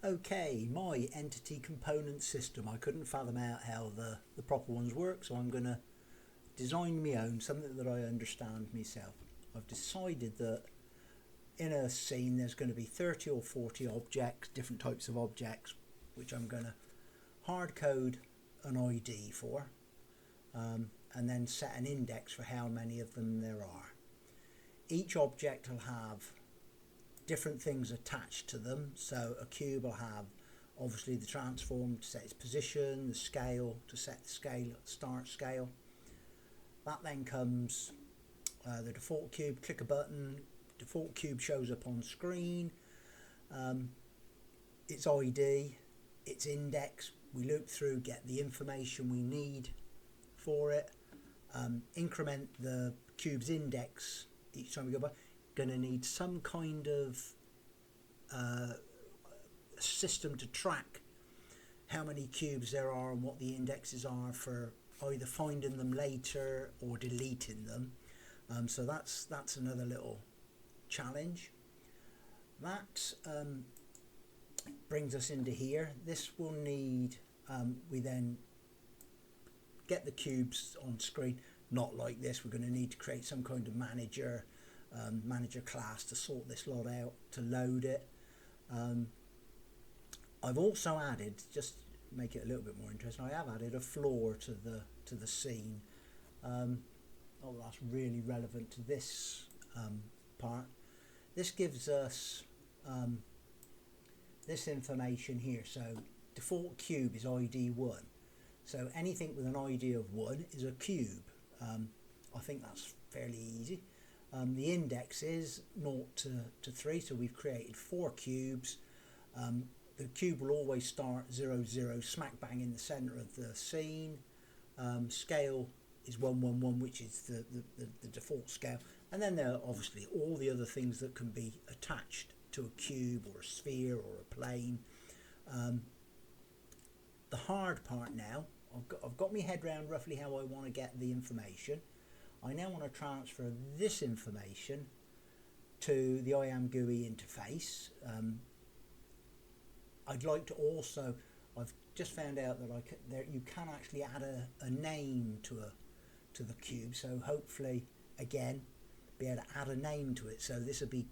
Okay, my entity component system. I couldn't fathom out how the proper ones work, so I'm going to design my own, something that I understand myself. I've decided that in a scene there's going to be 30 or 40 objects, different types of objects, which I'm going to hard code an ID for, and then set an index for how many of them there are. Each object will have different things attached to them. So a cube will have obviously the transform to set its position, the scale to set the scale, start scale. That then comes the default cube. Click a button, default cube shows up on screen, its ID, its index. We loop through, get the information we need for it, increment the cube's index each time we go by. Going to need some kind of system to track how many cubes there are and what the indexes are for either finding them later or deleting them. So that's another little challenge. That brings us into here. This will need, we then get the cubes on screen, not like this. We're going to need to create some kind of manager class to sort this lot out, to load it. I've also added, just to make it a little bit more interesting, I have added a floor to the scene. Oh, that's really relevant to this part. This gives us this information here. So default cube is ID 1. So anything with an ID of 1 is a cube. I think that's fairly easy. The index is 0 to 3, so we've created 4 cubes. The cube will always start 0, 0, smack bang in the center of the scene. Scale is 1, 1, 1, which is the default scale. And then there are obviously all the other things that can be attached to a cube or a sphere or a plane. The hard part now, I've got my head around roughly how I want to get the information. I now want to transfer this information to the IAM-GUI interface. I'd like to also, I've just found out that you can actually add a name to the cube. So hopefully, again, be able to add a name to it. So this would be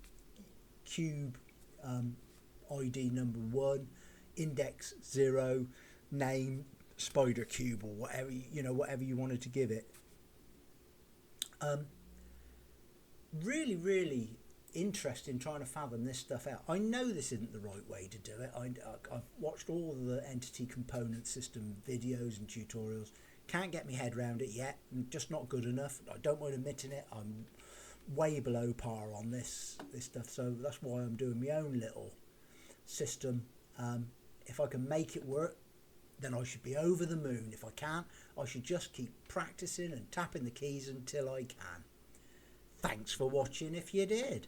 cube ID number 1, index 0, name spider cube, or whatever whatever you wanted to give it. Really interesting trying to fathom this stuff out. I know this isn't the right way to do it. I've watched all the entity component system videos and tutorials. Can't get my head around it yet. I'm just not good enough. I don't mind admitting it. I'm way below par on this stuff. So that's why I'm doing my own little system. If I can make it work, then I should be over the moon. If I can't, I should just keep practicing and tapping the keys until I can. Thanks for watching if you did.